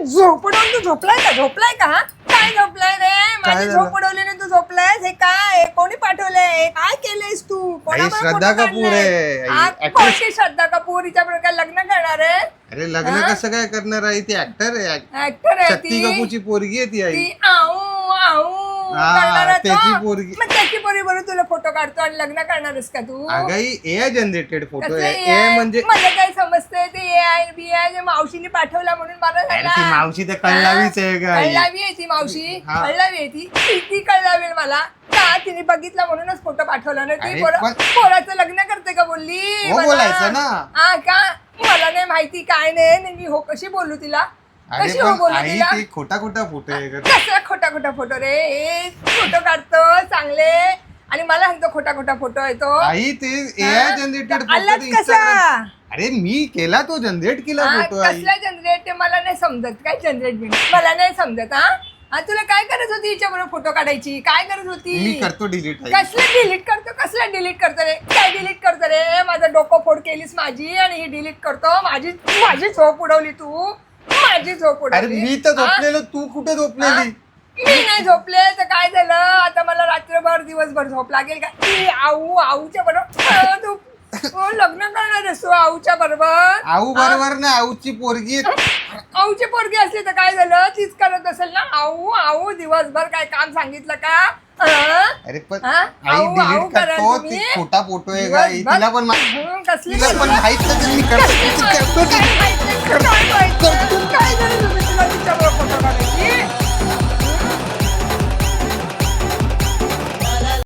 झोप उडवून तू झोपलाय का हा? काय झोपलाय रे? माझी झालं? झोप उडवली तू झोपलायस? हे काय कोणी पाठवलंय? काय केलंयस तू? कोणाबरोबर श्रद्धा photo कपूर काढलाय? आहे. हा, actress. कोणती श्रद्धा कपूर? हिच्या बरोबर काय लग्न करणार आहे? अरे लग्न कसं काय करणार आहे? ती ऍक्टर आहे. ऍक्टर आहे शक्ती ती. कपूरची पोरगी आहे ती आई. ती आऊ आऊ हा, करणार आहे तो. त्याची पोरगी. मग त्याची पोरी बरोबर तुला फोटो काढतो आणि लग्न करणारस का तू? अगाई एआय जनरेटेड फोटो कसलं आहे. AI? ए म्हणजे मला काय समजतंय ते AI बिआय मावशीने पाठवला म्हणून मला अरे झाला. ती मावशी तर कळलावीच आहे का आई? कळलावी आहे ती मावशी. हा. कळलावी आहे ती. ती कळलावी आहे मला का तिने बघितला म्हणूनच फोटो पाठवला ना. ती अरे पण- पोराचं लग्न करते का बोलली हो मला. बोलायचं ना. हा का मला नाही माहिती काय नाही मी हो कशी बोलू तिला अरे कशी हो पण बोलू आई तिला ती खोटा फोटो आहे का? कसला खोटा फोटो रे? हे फोटो काढतो चांगले आणि मला सांगतो खोटा फोटो येतो. आई ते एआय जनरेटेड आलाच फोटो कसा? अरे मी केला तो जनरेट केला हा, फोटो आई. कसला जनरेट ते मला नाही समजत. काय जनरेट मला नाही समजत. हा तुला काय करत होती हिच्याबरोबर फोटो काढायची? काय करत मी होती? करतो डिलीट आई. कसला डिलीट करतो रे? काय डिलीट करतो रे? माझं डोकं फोड केलीस माझी आणि ही डिलीट करतो. माझी झोप उडवली तू. माझी झोप अरे उडवली. मी तर हा? झोपलेलो, तू कुठे झोपलेली? मी नाही झोपले तर काय झालं? आता मला रात्रभर दिवसभर झोप लागेल का? ती आऊच्या बरोबर तू लग्न करणार आहेस तू आऊच्या बरोबर? आऊ बरोबर ना, आऊची पोरगी आहे. आऊची पोरगी असली तर काय झालं? तीच करत असेल ना. आऊ दिवसभर काय काम सांगितलं का? अरे पण हा? आई आऊ डिलीट कराल करतो तुम्ही? ती खोटा फोटो आहे का आई? दिवसभर- तिला पण कसली तिला पण माहित नाही मी करतो. काय माहिती? काय माहिती? काय गरज होती तुला तिच्याबरोबर फोटो काढायची?